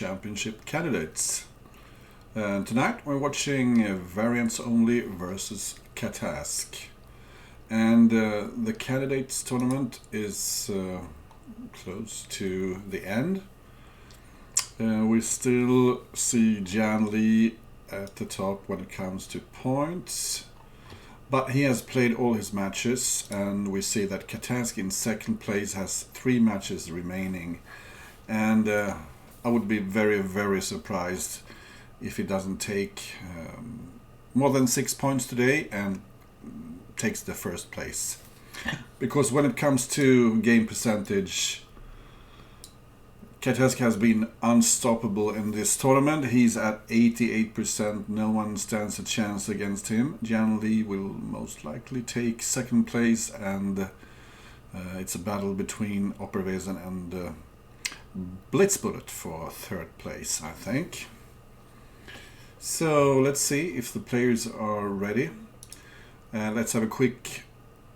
Championship Candidates. Tonight we're watching VariantsOnly versus catask. And the Candidates tournament is close to the end. We still see Jan Lee at the top when it comes to points. But he has played all his matches, and we see that catask in second place has 3 matches remaining. And I would be very surprised if he doesn't take more than 6 points today and takes the first place. Because when it comes to game percentage, catask has been unstoppable in this tournament. He's at 88%. No one stands a chance against him. Jan Lee will most likely take second place, and it's a battle between Opperwesen and Blitzbullet for third place, I think. So let's see if the players are ready. Let's have a quick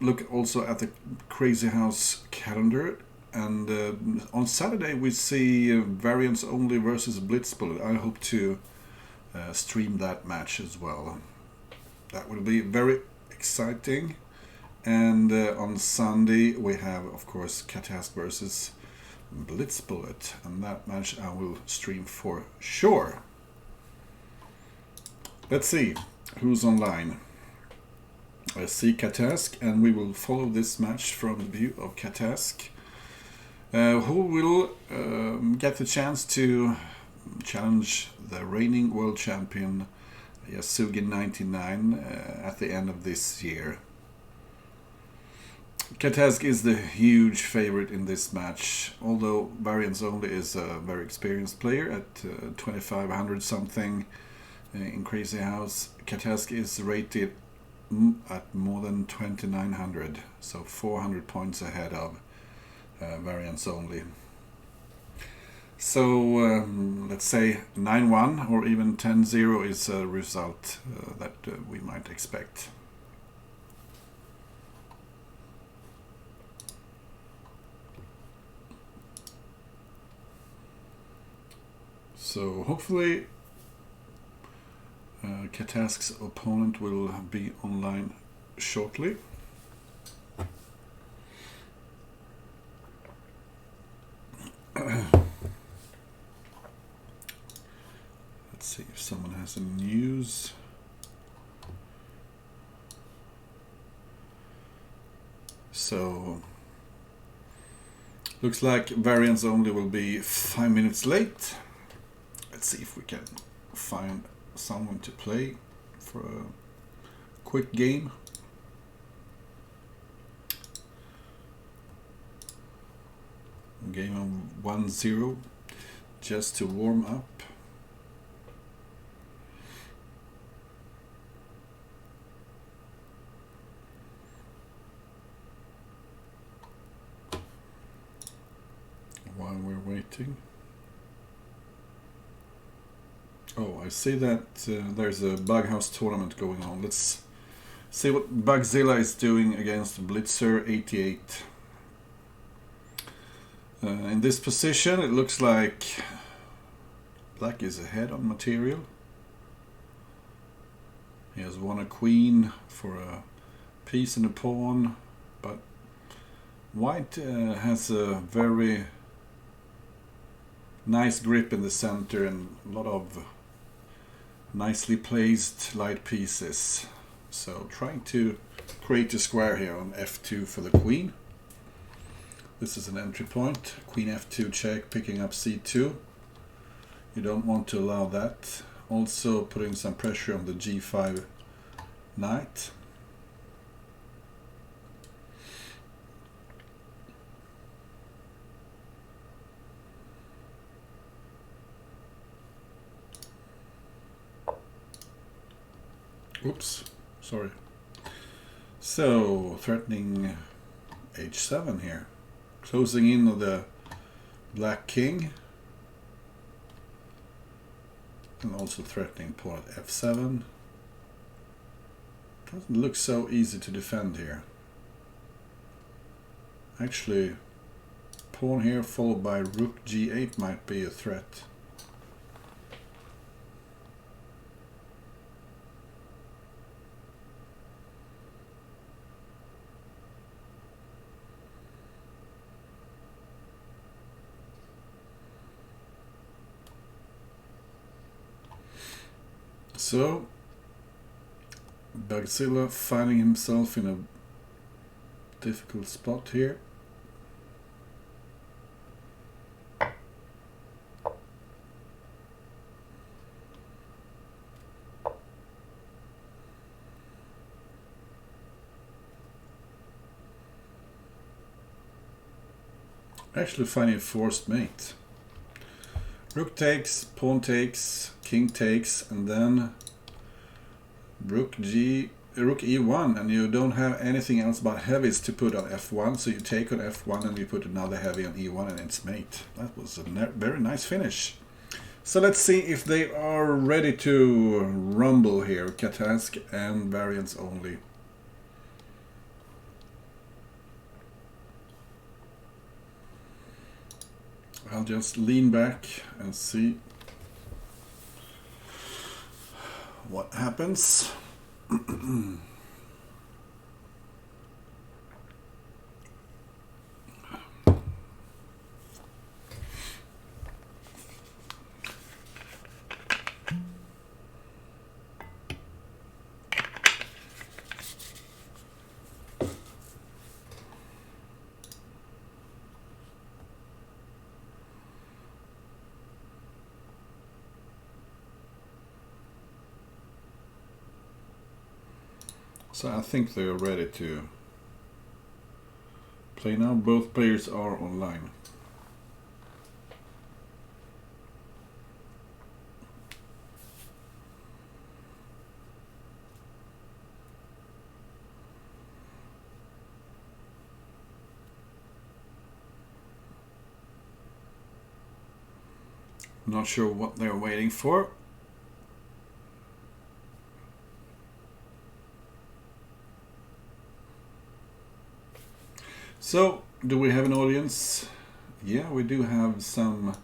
look also at the Crazy House calendar. And on Saturday we see VariantsOnly versus Blitzbullet. I hope to stream that match as well. That will be very exciting. And on Sunday we have, of course, catask versus Blitzbullet, and that match I will stream for sure. Let's see who's online. I see catask, and we will follow this match from the view of catask. Who will get the chance to challenge the reigning world champion Yasugi99 at the end of this year. Catask is the huge favorite in this match, although VariantsOnly is a very experienced player at 2500 something in Crazy House. Catask is rated at more than 2900, so 400 points ahead of VariantsOnly. So let's say 9-1 or even 10-0 is a result that we might expect. So hopefully catask's opponent will be online shortly. Let's see if someone has any news. So looks like VariantsOnly will be 5 minutes late. Let's see if we can find someone to play for a quick game. Game of 1-0 just to warm up. While we're waiting. Oh, I see that there's a Bughouse tournament going on. Let's see what Bugzilla is doing against Blitzer 88. In this position, it looks like Black is ahead on material. He has won a queen for a piece and a pawn, but White has a very nice grip in the center and a lot of nicely placed light pieces. So trying to create a square here on f2 for the queen. This is an entry point. Queen f2 check, picking up c2. You don't want to allow that. Also putting some pressure on the g5 knight. Oops, sorry. So, threatening h7 here. Closing in on the black king. And also threatening pawn at f7. Doesn't look so easy to defend here. Actually, pawn here followed by rook g8 might be a threat. So Bugzilla finding himself in a difficult spot here. Actually finding a forced mate. Rook takes, pawn takes, king takes, and then rook e1, and you don't have anything else but heavies to put on f1, so you take on f1 and you put another heavy on e1 and it's mate. That was a very nice finish. So let's see if they are ready to rumble here, catask and variants only. I'll just lean back and see what happens. So I think they are ready to play now. Both players are online. Not sure what they're waiting for. So, do we have an audience? Yeah, we do have some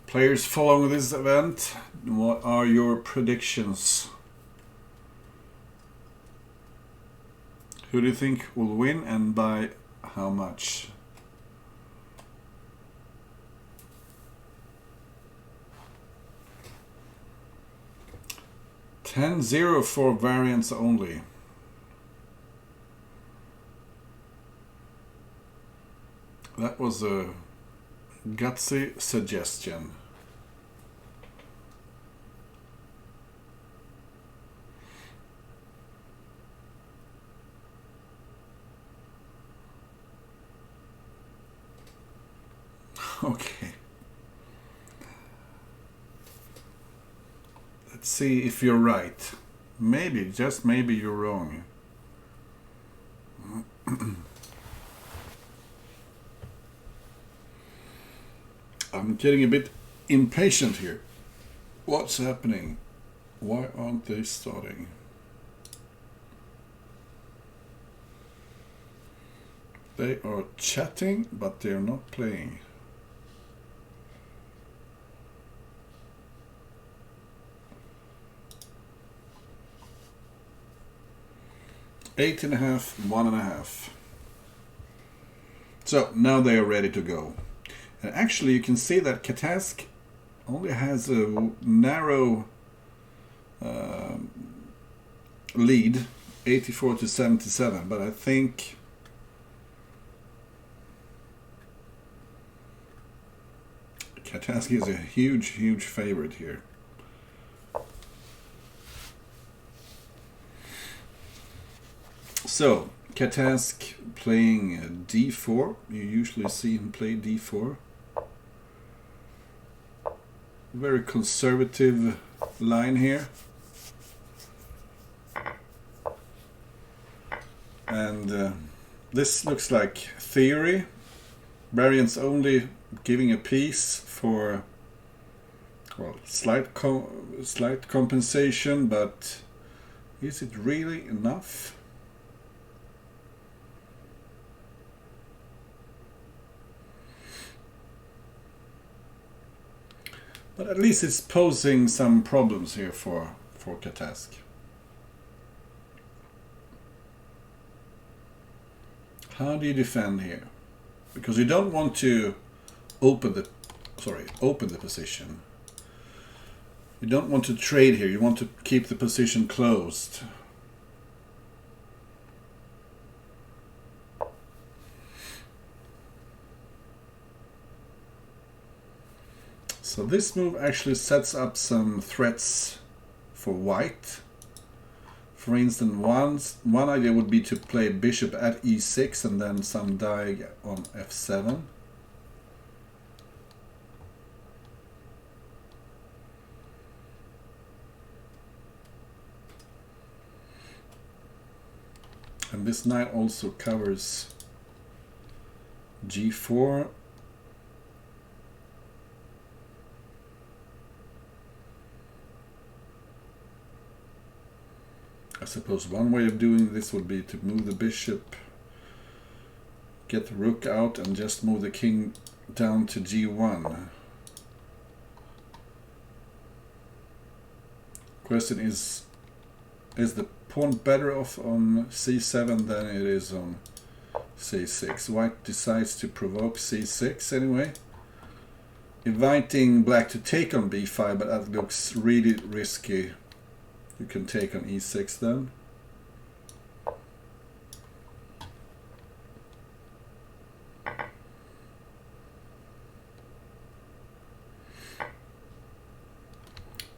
players following this event. What are your predictions? Who do you think will win and by how much? $10-0 for variants only. That was a gutsy suggestion. Okay. Let's see if you're right. Maybe, just maybe you're wrong. I'm getting a bit impatient here. What's happening? Why aren't they starting? They are chatting, but they're not playing. Eight and a half, 1.5. So now they are ready to go. And actually you can see that catask only has a narrow lead, 84 to 77, but I think catask is a huge favorite here. So catask playing d4. You usually see him play d4. Very conservative line here. And this looks like theory. Variants only giving a piece for, well, slight compensation, but is it really enough? But at least it's posing some problems here for catask. How do you defend here? Because you don't want to open the position. You don't want to trade here, you want to keep the position closed. So this move actually sets up some threats for white. For instance, one idea would be to play bishop at e6 and then some diag on f7. And this knight also covers g4. I suppose one way of doing this would be to move the bishop, get the rook out, and just move the king down to g1. Question is the pawn better off on c7 than it is on c6? White decides to provoke c6 anyway, inviting black to take on b5, but that looks really risky. You can take on e6 then.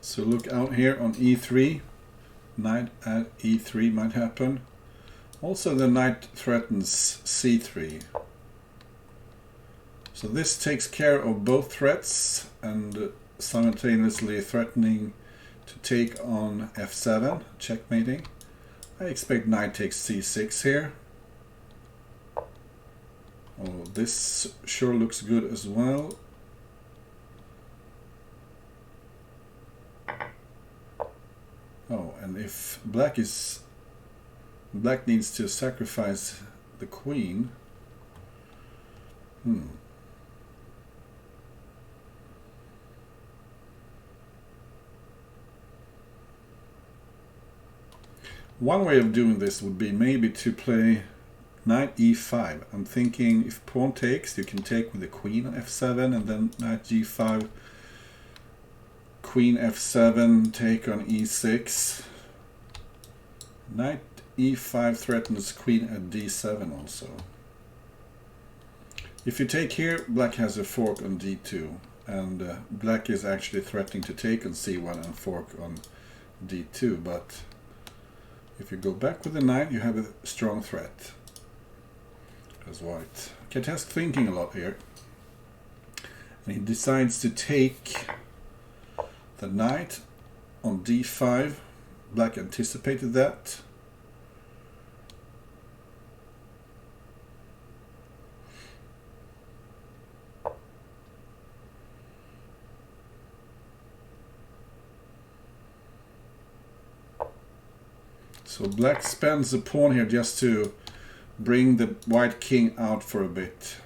So look out here on e3. Knight at e3 might happen. Also the knight threatens c3. So this takes care of both threats and simultaneously threatening to take on f7, checkmating. I expect knight takes c6 here. Oh, this sure looks good as well. Oh, and if black needs to sacrifice the queen. One way of doing this would be maybe to play knight e5. I'm thinking if pawn takes, you can take with the queen on f7 and then knight g5, queen f7, take on e6. Knight e5 threatens queen at d7 also. If you take here, black has a fork on d2, and black is actually threatening to take on c1 and fork on d2, but if you go back with the knight, you have a strong threat as white. Catask thinking a lot here. And he decides to take the knight on d5. Black anticipated that. So black spends a pawn here just to bring the white king out for a bit.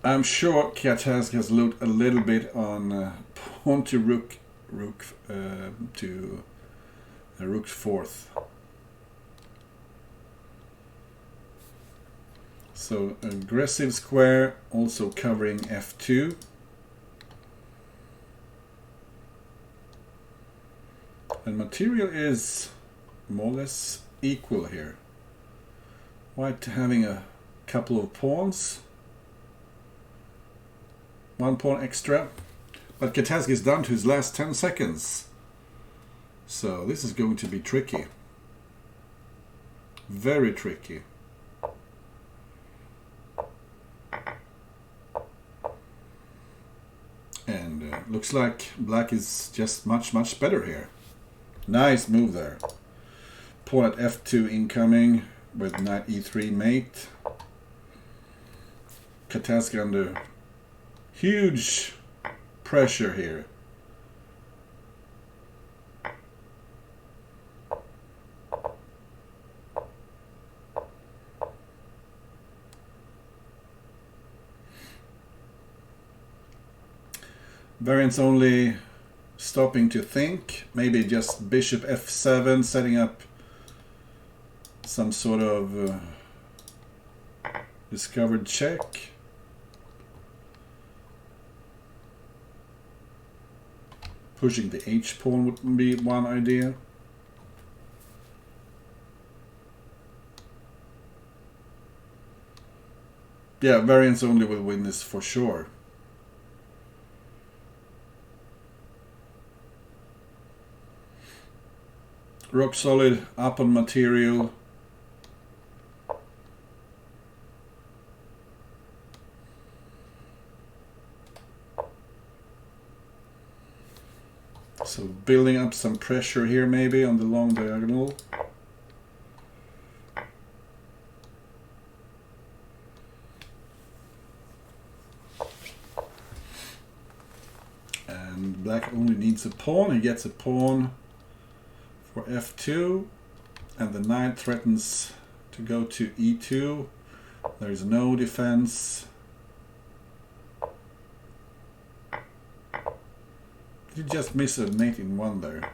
I'm sure Catask has looked a little bit on pawn to rook to rook fourth. So aggressive square, also covering f2. And material is more or less equal here. White having a couple of pawns. One pawn extra. But Catask is down to his last 10 seconds. So this is going to be tricky. Very tricky. And looks like black is just much better here. Nice move there. Pawn at f2 incoming with knight e3 mate. Catask under huge pressure here. VariantsOnly stopping to think. Maybe just bishop f7, setting up some sort of discovered check. Pushing the h-pawn would be one idea. Yeah, variants only will win this for sure. Rock solid, up on material. So building up some pressure here maybe on the long diagonal. And black only needs a pawn. He gets a pawn for f2, and the knight threatens to go to e2. There is no defense. Did you just miss a mate in one there?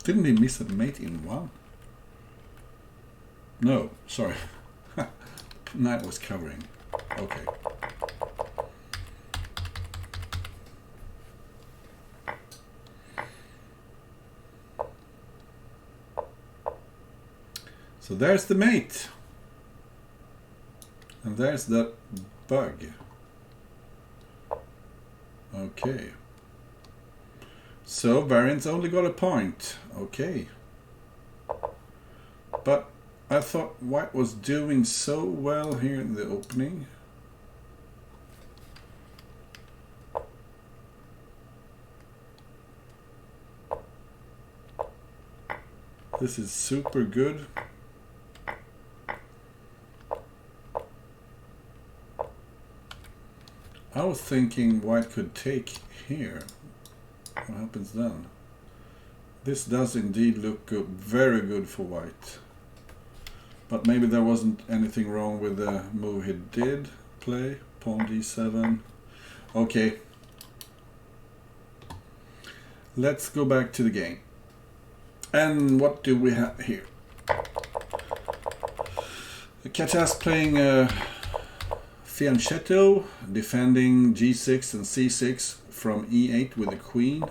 Didn't he miss a mate in one? No, sorry. Knight was covering. Okay. So there's the mate. And there's that bug. Okay. So variants only got a point. Okay. But I thought white was doing so well here in the opening. This is super good. I was thinking white could take here. What happens then? This does indeed look good, very good for white. But maybe there wasn't anything wrong with the move he did play. Pawn d7. Okay. Let's go back to the game. And what do we have here? The catask playing fianchetto, defending g6 and c6 from e8 with the queen.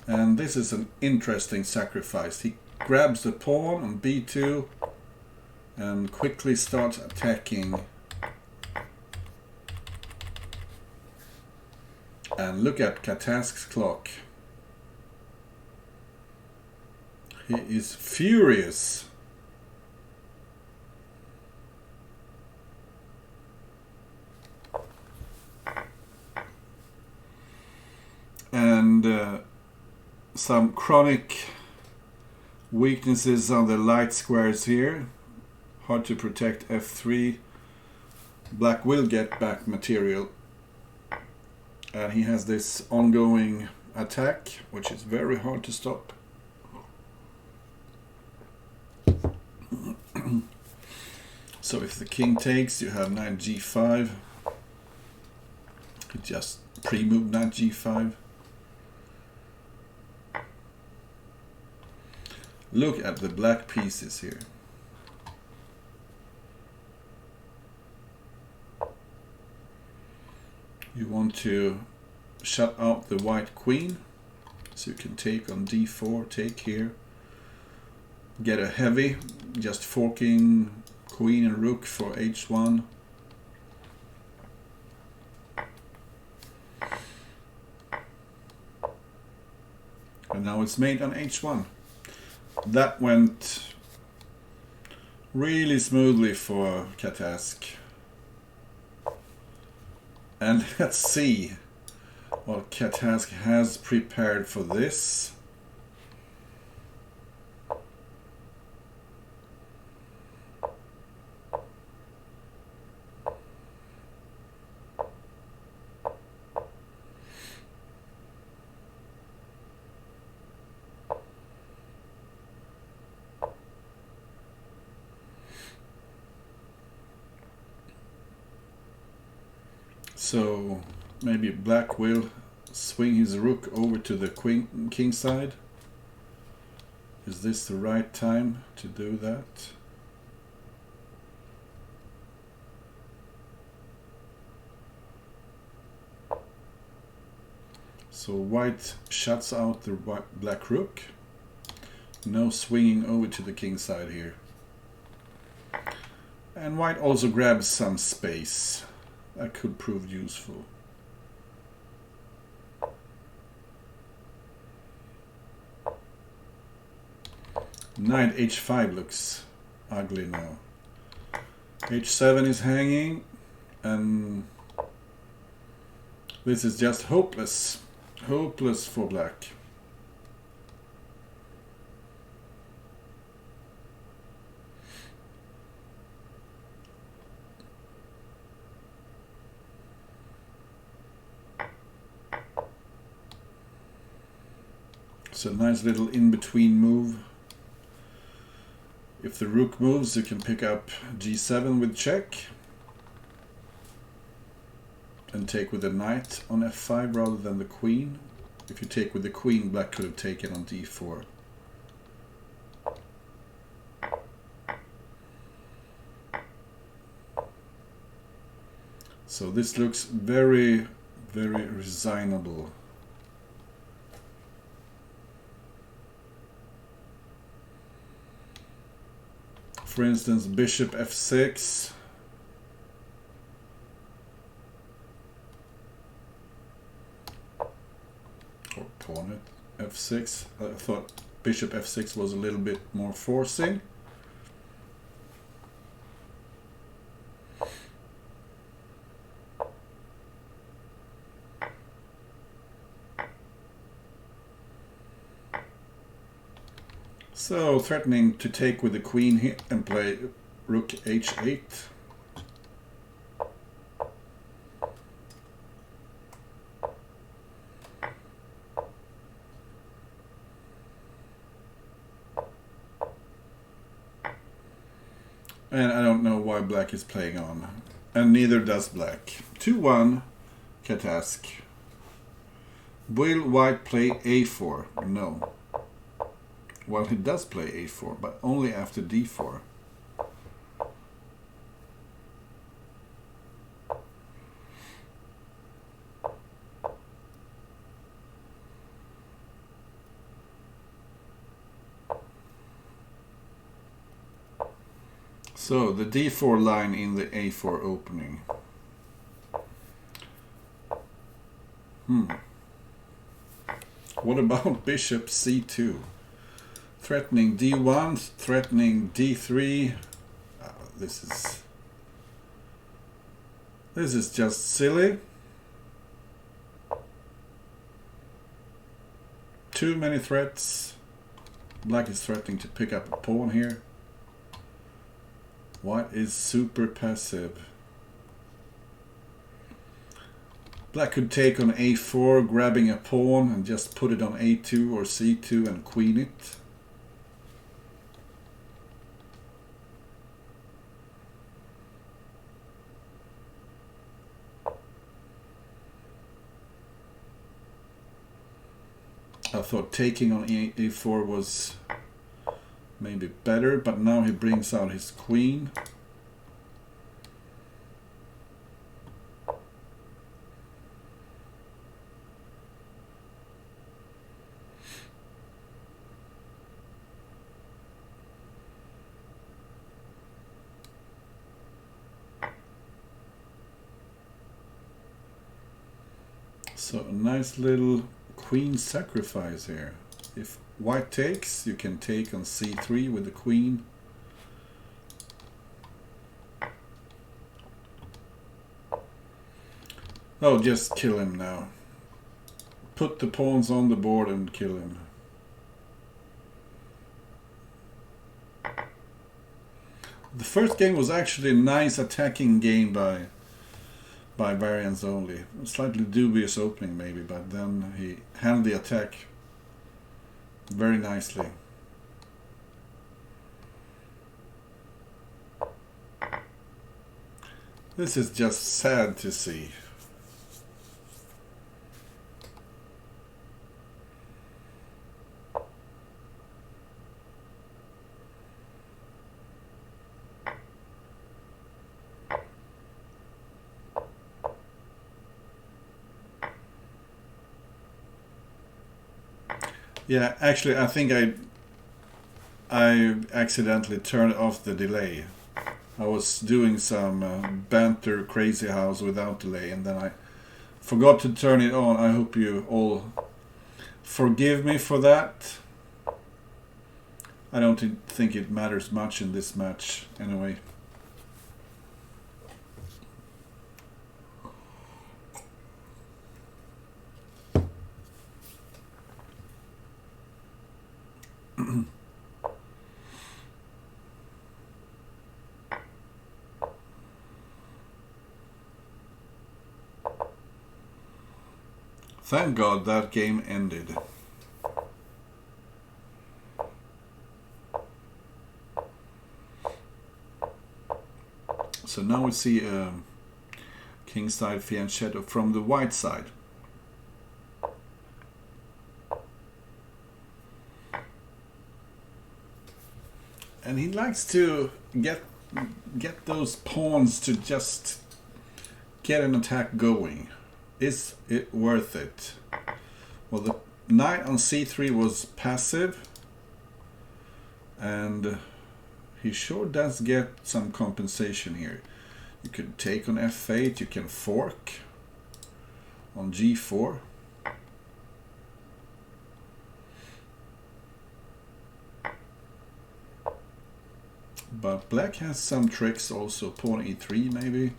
And this is an interesting sacrifice. He grabs the pawn on b2 and quickly starts attacking. And look at Catask's clock. He is furious. And some chronic weaknesses on the light squares here. Hard to protect f3. Black will get back material. And he has this ongoing attack, which is very hard to stop. So if the king takes, you have knight g5. He just pre-moved knight g5. Look at the black pieces here. You want to shut out the white queen, so you can take on d4, take here. Get a heavy, just forking queen and rook for h1. And now it's mate on h1. That went really smoothly for Catask. And let's see what Catask has prepared for this. So maybe black will swing his rook over to the king side. Is this the right time to do that? So white shuts out the black rook. No swinging over to the king side here. And white also grabs some space. That could prove useful. Knight h5 looks ugly now. h7 is hanging, and this is just hopeless. Hopeless for black. It's a nice little in-between move. If the rook moves, you can pick up g7 with check and take with the knight on f5 rather than the queen. If you take with the queen, black could have taken on d4. So this looks very, very resignable. For instance, bishop f6. Or pawn at f6. I thought bishop f6 was a little bit more forcing. So threatening to take with the queen here and play rook h8. And I don't know why black is playing on. And neither does black. 2-1, catask. Will white play a4? No. Well, he does play a4, but only after d4. So the d4 line in the a4 opening. What about bishop c2? Threatening d1, threatening d3. This is just silly. Too many threats. Black is threatening to pick up a pawn here. White is super passive. Black could take on a4, grabbing a pawn and just put it on a2 or c2 and queen it. I thought taking on a4 was maybe better, but now he brings out his queen. So a nice little queen sacrifice here. If white takes, you can take on c3 with the queen. Oh, just kill him now. Put the pawns on the board and kill him. The first game was actually a nice attacking game by VariantsOnly. A slightly dubious opening maybe, but then he handled the attack very nicely. This is just sad to see. Yeah, actually, I think I accidentally turned off the delay. I was doing some banter crazy house without delay, and then I forgot to turn it on. I hope you all forgive me for that. I don't think it matters much in this match anyway. Thank God that game ended. So now we see kingside fianchetto from the white side. And he likes to get those pawns to just get an attack going. Is it worth it? Well, the knight on c3 was passive, and he sure does get some compensation here. You could take on f8, you can fork on g4. But black has some tricks also, pawn e3 maybe.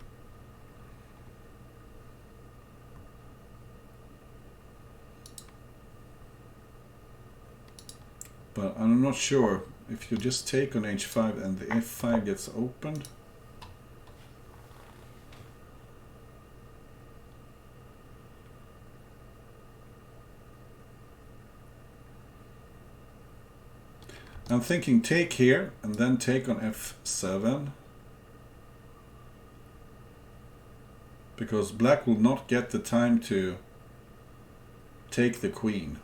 But I'm not sure if you just take on h5 and the f5 gets opened. I'm thinking take here and then take on f7. Because black will not get the time to take the queen.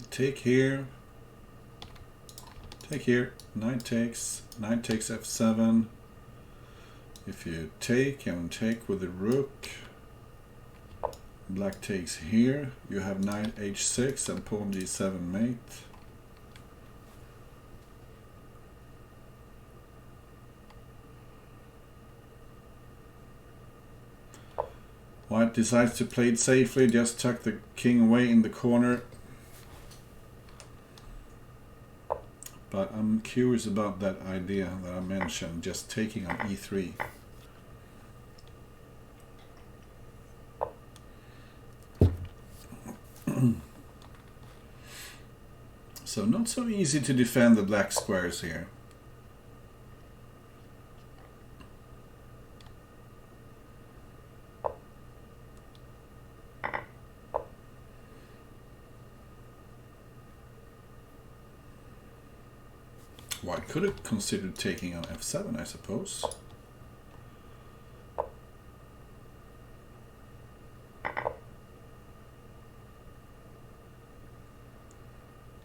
Take here, knight takes f7. If you take and take with the rook, black takes here, you have knight h6 and pawn g7 mate. White decides to play it safely, just tuck the king away in the corner. But I'm curious about that idea that I mentioned, just taking on e3. So not so easy to defend the black squares here. White could have considered taking on f7, I suppose.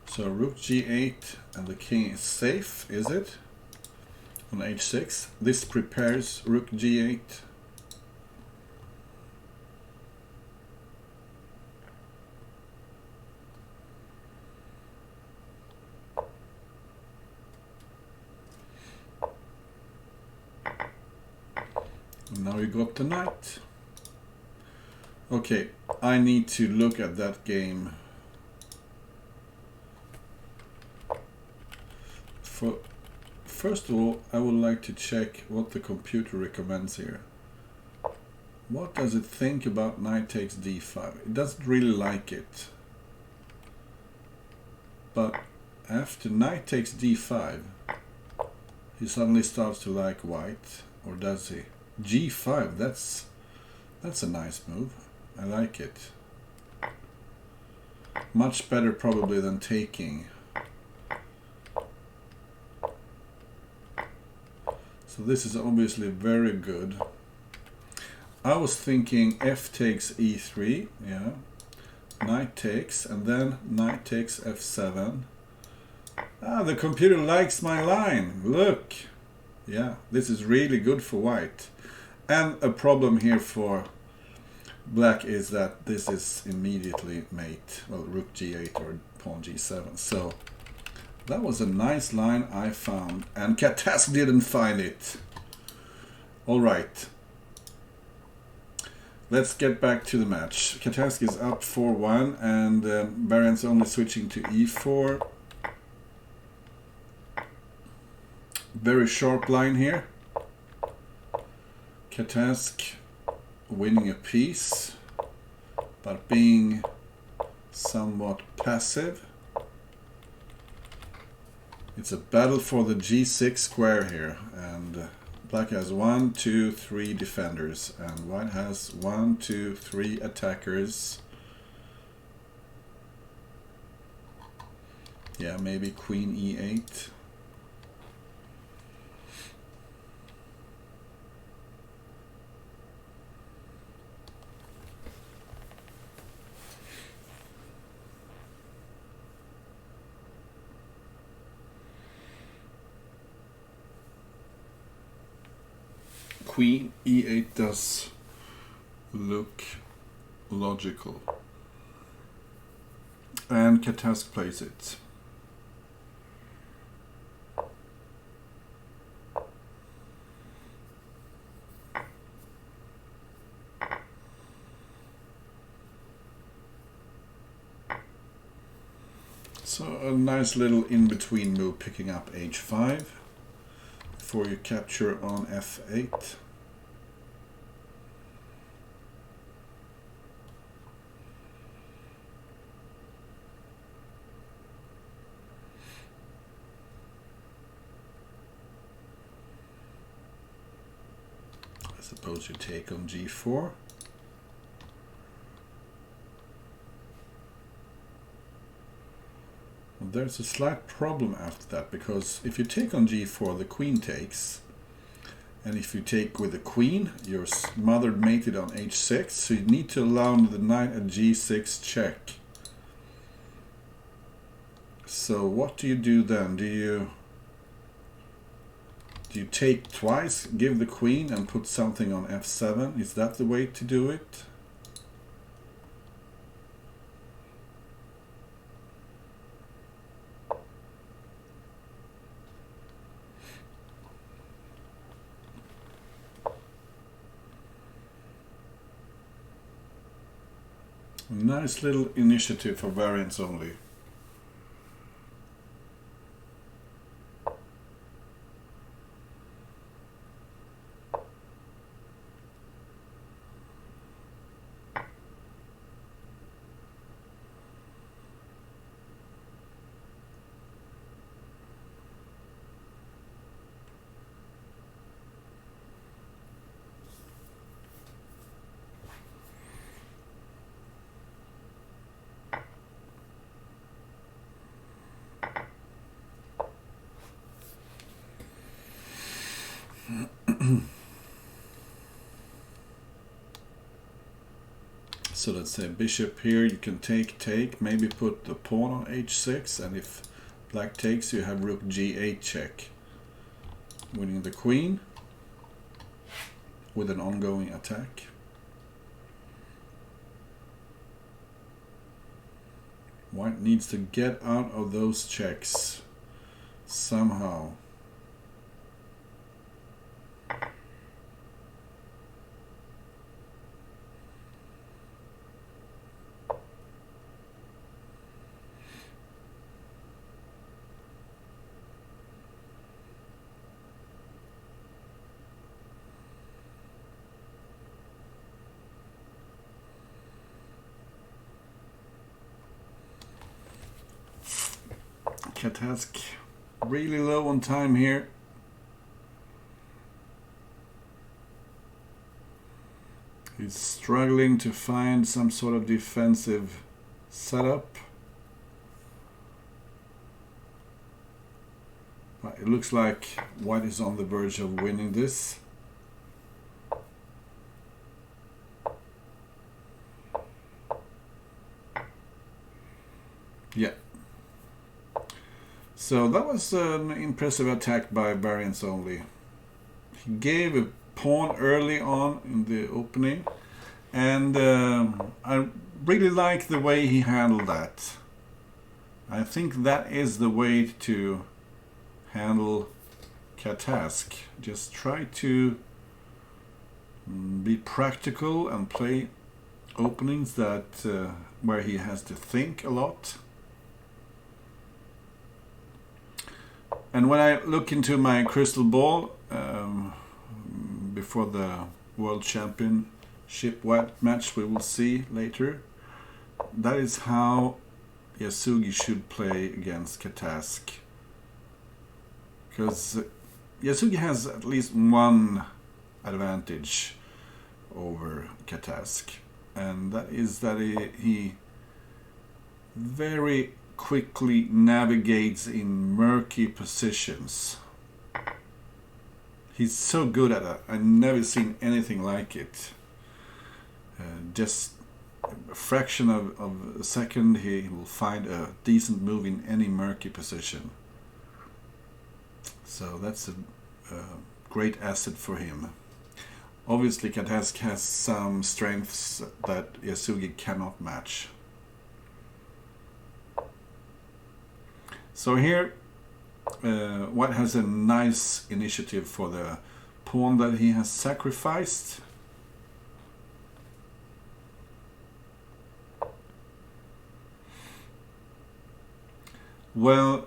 So rook g8 and the king is safe, is it? On h6. This prepares rook g8. Now you got the knight. Okay, I need to look at that game. First of all, I would like to check what the computer recommends here. What does it think about knight takes d5? It doesn't really like it. But after knight takes d5, he suddenly starts to like white, or does he? g5, that's a nice move. I like it. Much better probably than taking. So this is obviously very good. I was thinking f takes e3, yeah. Knight takes, and then knight takes f7. Ah, the computer likes my line. Look. Yeah, this is really good for white. And a problem here for black is that this is immediately mate, well, rook g8 or pawn g7. So that was a nice line I found, and catask didn't find it. All right, let's get back to the match. Catask is up 4-1, and VariantsOnly switching to e4. Very sharp line here. Catask winning a piece, but being somewhat passive. It's a battle for the g6 square here, and black has 1, 2, 3 defenders, and white has 1, 2, 3 attackers. Yeah, maybe queen e8. Queen e8 does look logical, and catask plays it. So a nice little in-between move, picking up h5 before you capture on f8. I suppose you take on g4. There's a slight problem after that, because if you take on g4, the queen takes, and if you take with the queen, you're smothered mated on h6, so you need to allow the knight at g6 check. So what do you do then? Do you take twice, give the queen, and put something on f7? Is that the way to do it? Nice little initiative for VariantsOnly. So let's say bishop here, you can take, maybe put the pawn on h6, and if black takes, you have rook g8 check, winning the queen with an ongoing attack. White needs to get out of those checks somehow. Catask really low on time here. He's struggling to find some sort of defensive setup. But it looks like white is on the verge of winning this. Yeah. So that was an impressive attack by VariantsOnly. He gave a pawn early on in the opening, And I really like the way he handled that. I think that is the way to handle catask. Just try to be practical and play openings that where he has to think a lot. And when I look into my crystal ball before the World Championship match we will see later, that is how Yasugi should play against catask. Because Yasugi has at least one advantage over catask, and that is that he very quickly navigates in murky positions. He's so good at that. I've never seen anything like it. Just a fraction of a second he will find a decent move in any murky position. So that's a great asset for him. Obviously catask has some strengths that Yasugi cannot match. So here White has a nice initiative for the pawn that he has sacrificed. Well,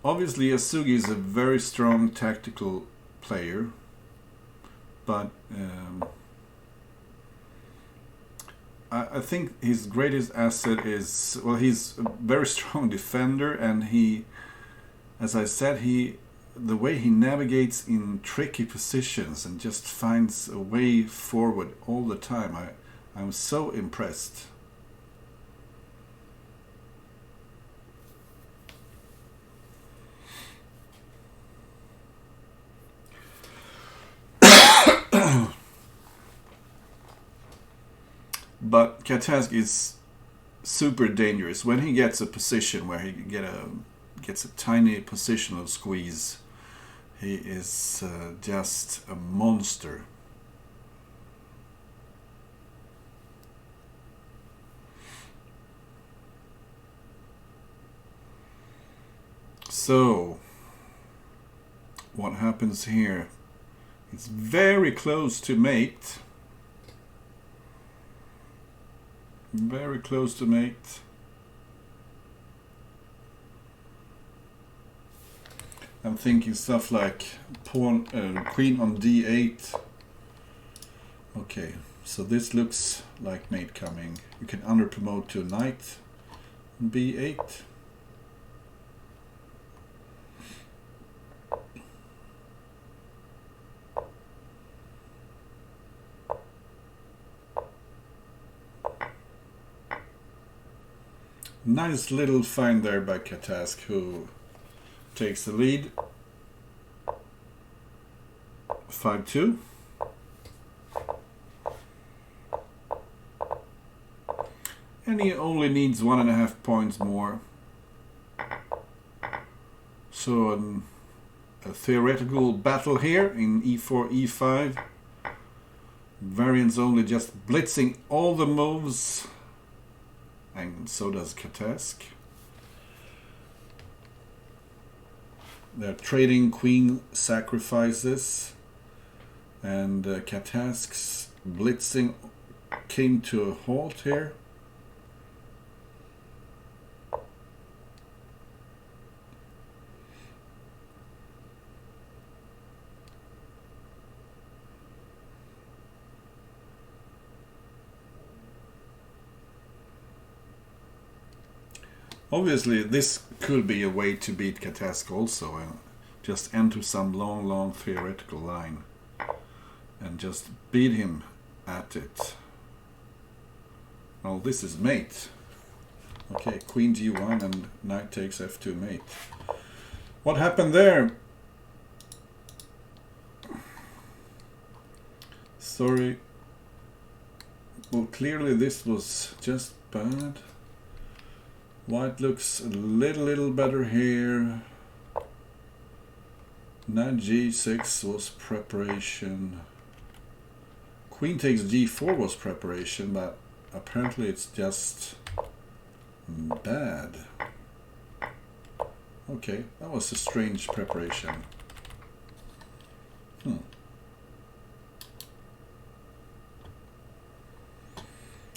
obviously Yasugi is a very strong tactical player, but I think his greatest asset is, well, he's a very strong defender, and he, as I said, the way he navigates in tricky positions and just finds a way forward all the time. I'm so impressed. But catask is super dangerous when he gets a position where he gets a tiny positional squeeze. He is just a monster. So what happens here? It's very close to mate. Very close to mate. I'm thinking stuff like queen on d8. Okay, so this looks like mate coming. You can under promote to knight on b8. Nice little find there by catask, who takes the lead. 5-2. And he only needs 1.5 points more. So a theoretical battle here in e4, e5. Variants only just blitzing all the moves. And so does catask. They're trading queen sacrifices, and catask's blitzing came to a halt here. Obviously, this could be a way to beat catask also, and just enter some long theoretical line and just beat him at it. Well, this is mate. Okay, queen g1 and knight takes f2 mate. What happened there? Sorry. Well, clearly this was just bad. White looks a little better here. Knight g6 was preparation. Queen takes g4 was preparation, but apparently it's just bad. Okay, that was a strange preparation.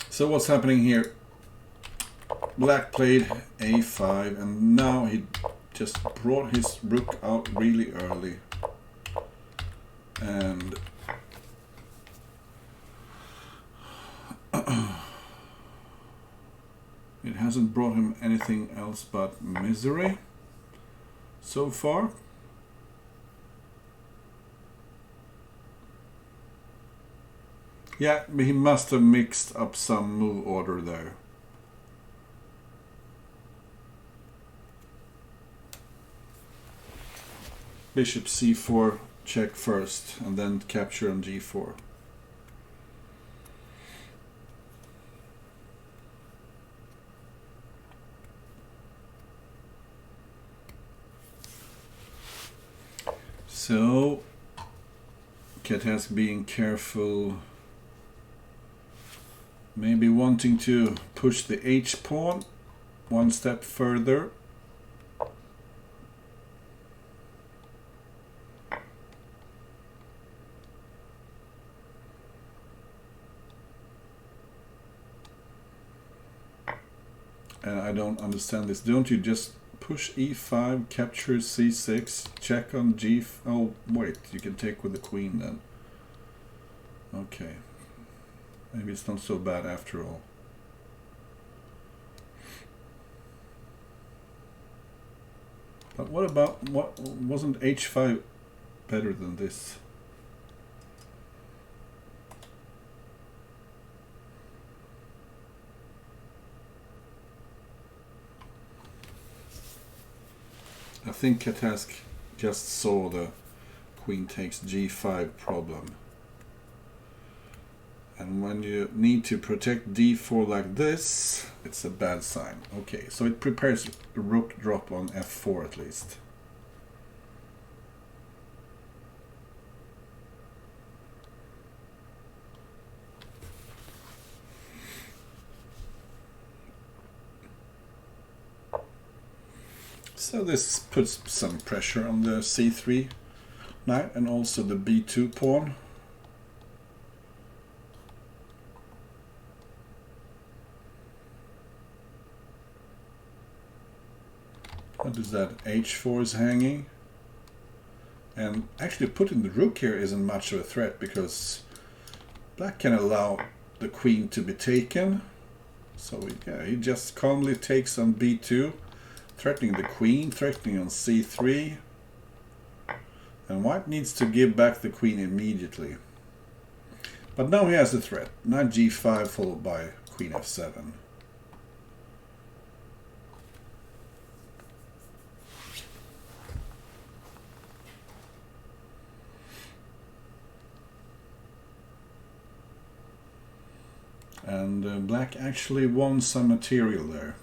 So what's happening here? Black played a5, and now he just brought his rook out really early. And it hasn't brought him anything else but misery so far. Yeah, he must have mixed up some move order there. Bishop c4, check first, and then capture on g4. So, catask being careful, maybe wanting to push the h pawn one step further. And I don't understand this. Don't you just push e5, capture c6, check on g... Oh, wait, you can take with the queen then. Okay. Maybe it's not so bad after all. But what about... wasn't h5 better than this? I think catask just saw the queen takes g5 problem. And when you need to protect d4 like this, it's a bad sign. Okay, so it prepares a rook drop on f4 at least. So this puts some pressure on the c3 knight and also the b2 pawn. What is that? h4 is hanging. And actually putting the rook here isn't much of a threat because black can allow the queen to be taken. So yeah, he just calmly takes on b2. Threatening the queen, threatening on c3. And white needs to give back the queen immediately. But now he has a threat. Knight g5 followed by queen f7. And black actually won some material there.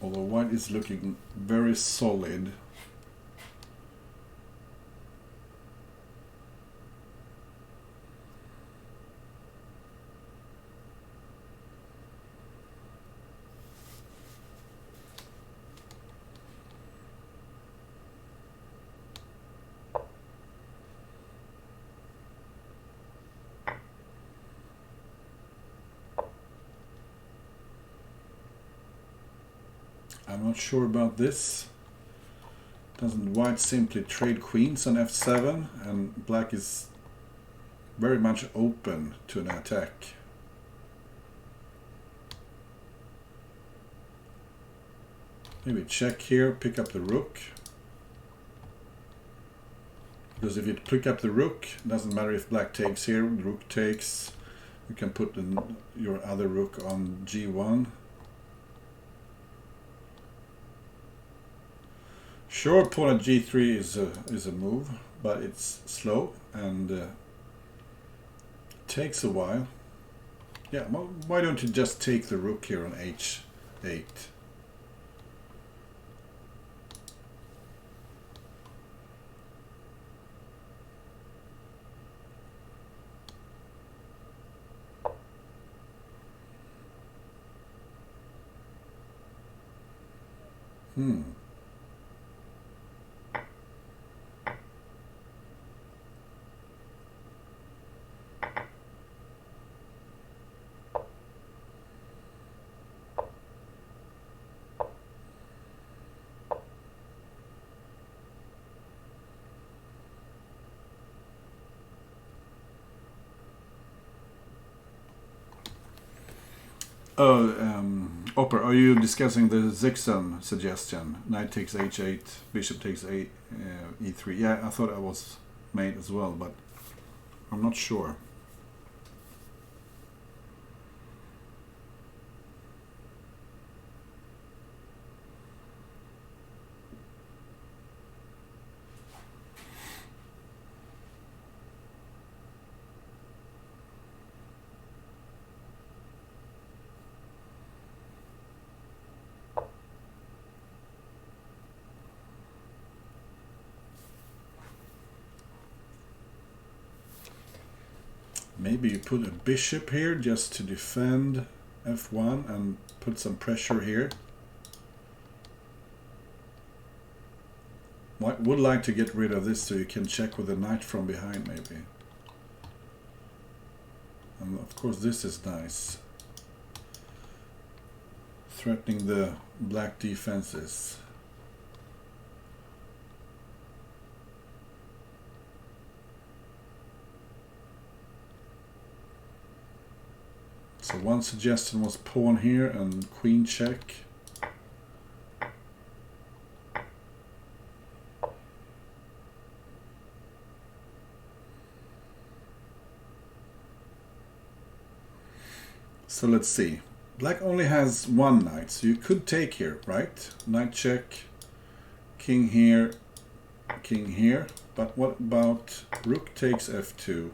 Although white is looking very solid. I'm not sure about this. Doesn't white simply trade queens on f7, and black is very much open to an attack. Maybe check here, pick up the rook. Because if you pick up the rook, it doesn't matter if black takes here, the rook takes. You can put your other rook on g1. Sure, pawn at g3 is a move, but it's slow and takes a while. Yeah, well, why don't you just take the rook here on h8? Oh, Opera, are you discussing the Zixon suggestion? Knight takes h8, bishop takes e3. Yeah, I thought I was made as well, but I'm not sure. Maybe you put a bishop here just to defend f1 and put some pressure here. Would like to get rid of this so you can check with the knight from behind maybe. And of course this is nice. Threatening the black defenses. So one suggestion was pawn here and queen check. So let's see. Black only has one knight, so you could take here, right? Knight check, king here. But what about rook takes f2?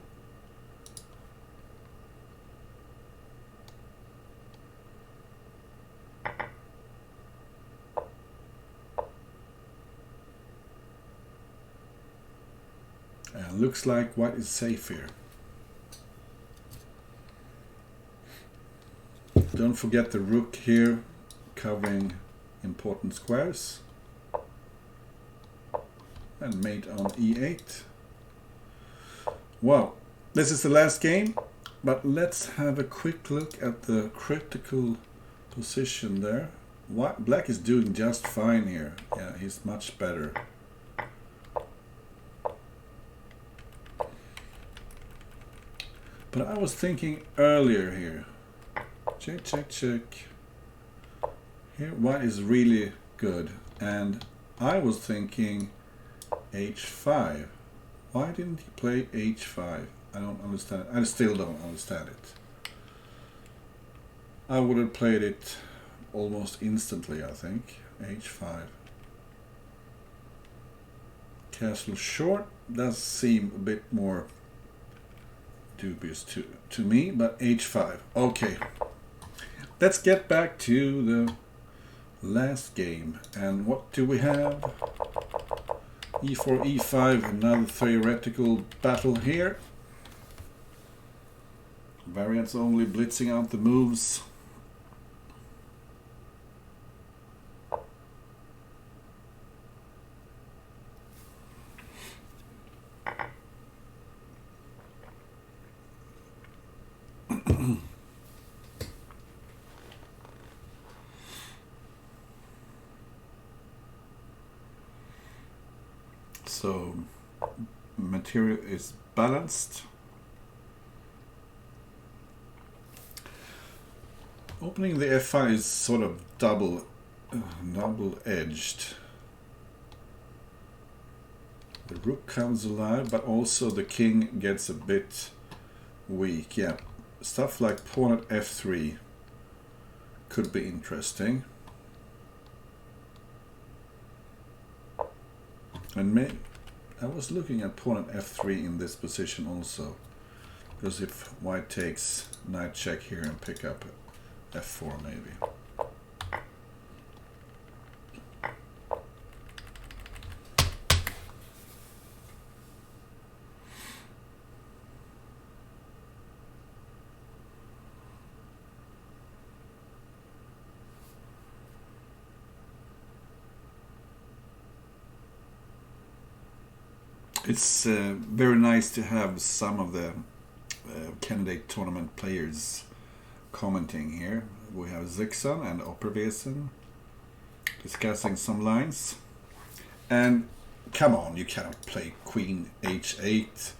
And looks like white is safe here. Don't forget the rook here, covering important squares. And mate on e8. Well, this is the last game, but let's have a quick look at the critical position there. Black is doing just fine here. Yeah, he's much better. But I was thinking earlier here. Check, check, check. Here, white is really good. And I was thinking h5. Why didn't he play h5? I don't understand. I still don't understand it. I would have played it almost instantly, I think. h5. Castle short does seem a bit more dubious to me, but h5. Okay. Let's get back to the last game. And what do we have? e4, e5, another theoretical battle here. Variants only blitzing out the moves. So material is balanced. Opening the f5 is sort of double-edged. The rook comes alive, but also the king gets a bit weak. Yeah, stuff like pawn at f3 could be interesting. And I was looking at pawn at f3 in this position also. Because if white takes knight check here and pick up f4 maybe. It's very nice to have some of the candidate tournament players commenting here. We have Zixon and Opperwesen discussing some lines. And come on, you cannot play Queen H8.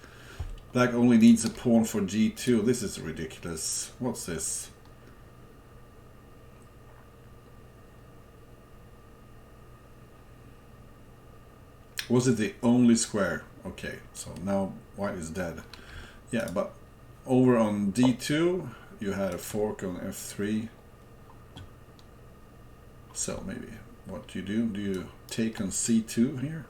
Black only needs a pawn for G2. This is ridiculous. What's this? Was it the only square? Okay, so now white is dead. Yeah, but over on D2 you had a fork on F3. So maybe what do? Do you take on C2 here?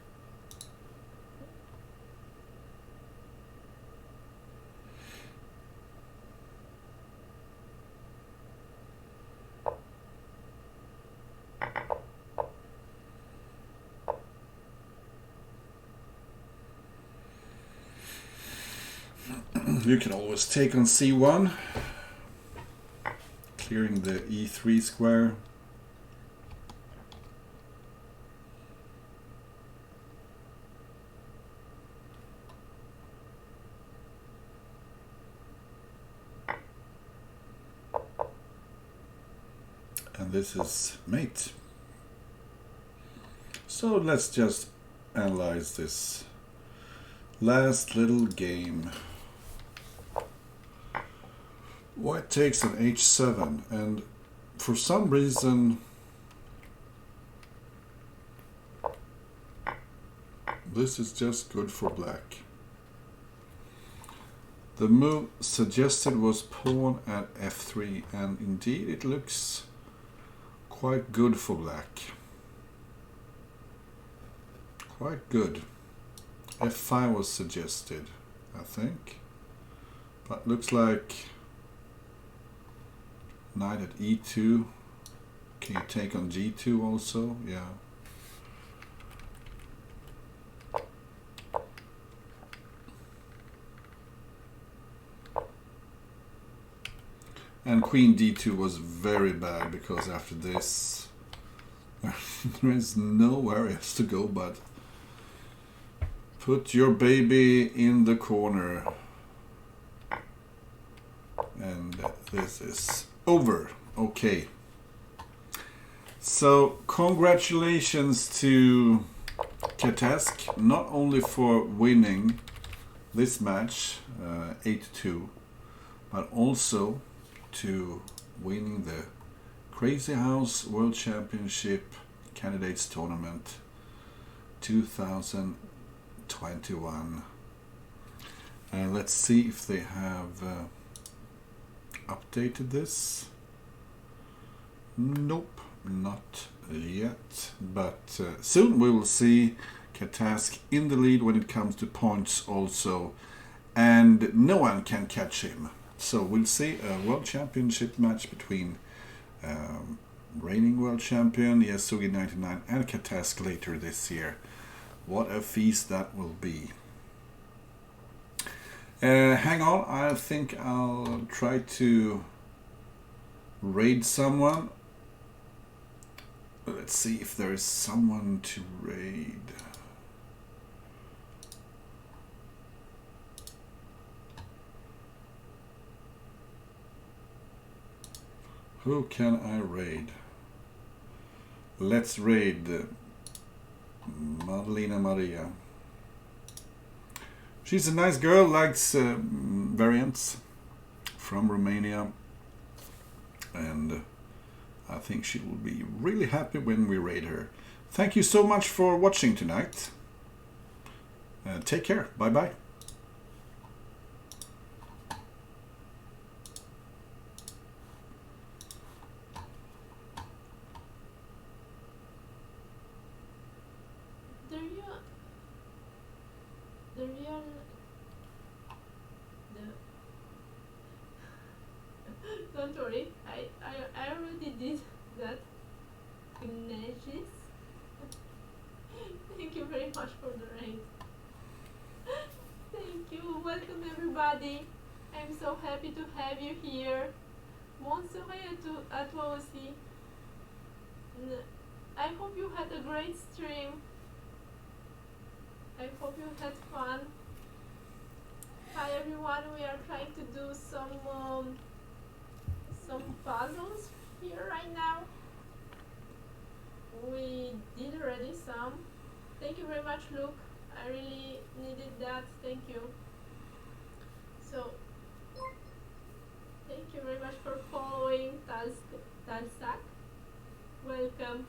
You can always take on C1, clearing the E3 square. And this is mate. So let's just analyze this last little game. White takes an H7, and for some reason this is just good for black. The move suggested was pawn at F3, and indeed it looks quite good for black. Quite good. F5 was suggested, I think, but looks like knight at E2. Can you take on G2 also? Yeah. And Queen D2 was very bad, because after this there is nowhere else to go but put your baby in the corner. And this is over. Okay. So congratulations to Catask, not only for winning this match 8-2, but also to winning the Crazy House World Championship Candidates Tournament 2021. And let's see if they have updated this. Nope, not yet, but soon we will see Catask in the lead when it comes to points also, and no one can catch him. So we'll see a World Championship match between reigning World Champion Yasugi 99 and Catask later this year. What a feast that will be. Hang on, I think I'll try to raid someone. Let's see if there is someone to raid. Who can I raid? Let's raid Madalena Maria. She's a nice girl, likes variants from Romania, and I think she will be really happy when we raid her. Thank you so much for watching tonight. Take care. Bye bye. The don't worry. I already did that. Ignatius. Thank you very much for the raid. Thank you. Welcome everybody. I'm so happy to have you here. Bonne soirée à toi aussi. I hope you had a great stream. I hope you had fun. Hi everyone, we are trying to do some puzzles here right now. We did already some. Thank you very much, Luke. I really needed that. Thank you. So, thank you very much for following Talsak. Welcome.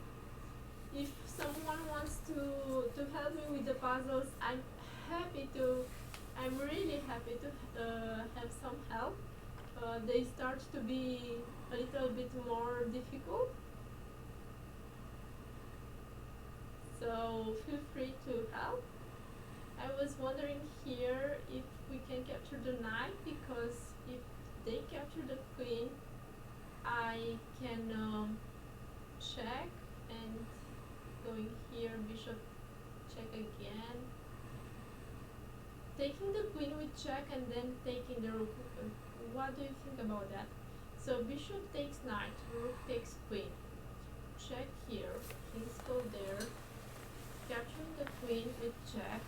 If someone wants to help me with the puzzles, I'm really happy to have some help. They start to be a little bit more difficult. So feel free to help. I was wondering here if we can capture the knight, because if they capture the queen, I can check, and going here, bishop check again. Taking the queen with check and then taking the rook. What do you think about that? So bishop takes knight, rook takes queen. Check here, kings go there. Capturing the queen with check.